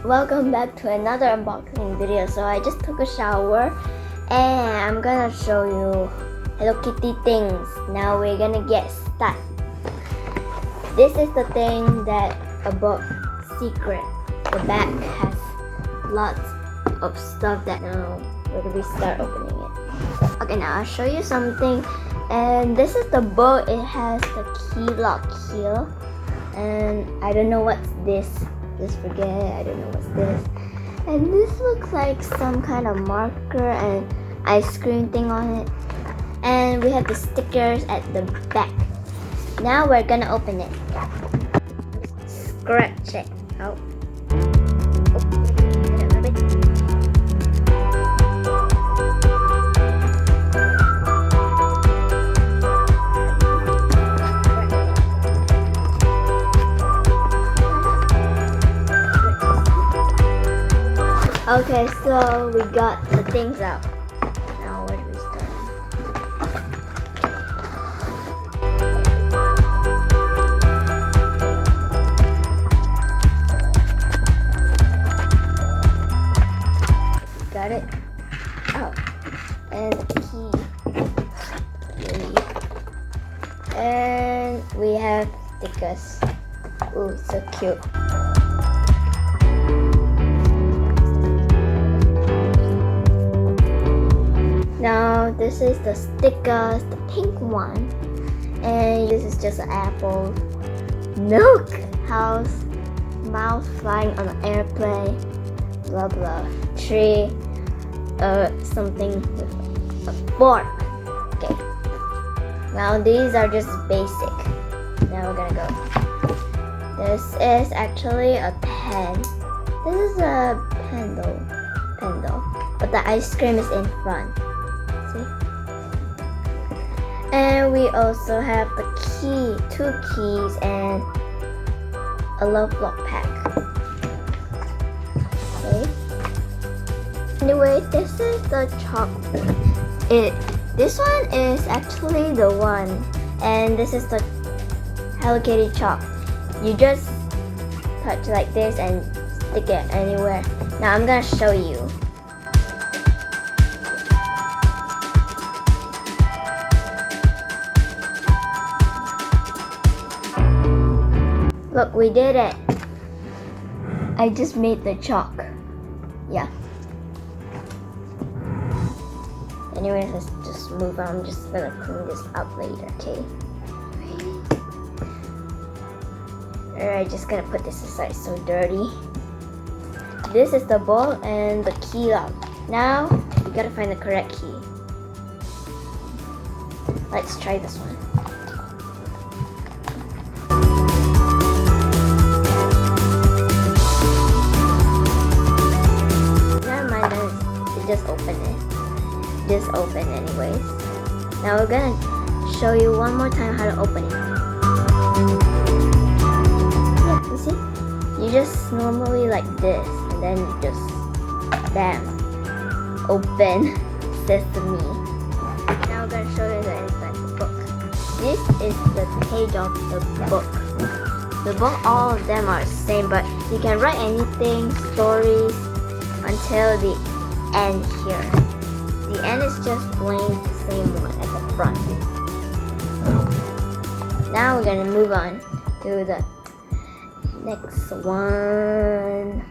Welcome back to another unboxing video. So I just took a shower and I'm gonna show you Hello Kitty things. Now we're gonna get started. This is the thing that about secret. The back has lots of stuff that now we're gonna start opening it. Okay, now I'll show you something. And this is the bow. It has the key lock here. And I don't know what's this. Just forget it. I don't know what's this. And this looks like some kind of marker and ice cream thing on it. And we have the stickers at the back. Now we're gonna open it. Scratch it out. Okay, so we got the things out. Now where do we start? Got it? Oh, and the key. And we have stickers. Ooh, so cute. Now this is the stickers, the pink one, and this is just an apple, milk, house, mouse flying on an airplane, blah blah, tree, something with a fork. Okay. Now these are just basic. Now we're gonna go. This is actually a pen. This is a pendle, but the ice cream is in front. And we also have the key, 2 keys, and a love block pack. Okay. Anyway, this is the chocolate. This one is actually the one, and this is the Hello Kitty chalk. You just touch like this and stick it anywhere. Now I'm gonna show you. Look, we did it. I just made the chalk. Yeah. Anyways, let's just move on. I'm just gonna clean this up later, okay? Alright, just gonna put this aside, it's so dirty. This is the bowl and the key lock. Now, we gotta find the correct key. Let's try this one. Just open it. Just open anyways. Now we're gonna show you one more time how to open it. Yeah, you see? You just normally like this, and then you just bam, open sesame. Now we're gonna show you the inside of the book. This is the page of the book. The book, all of them are the same, but you can write anything, stories, until the end here. The end is just plain the same one at the front. Now we're gonna move on to the next one.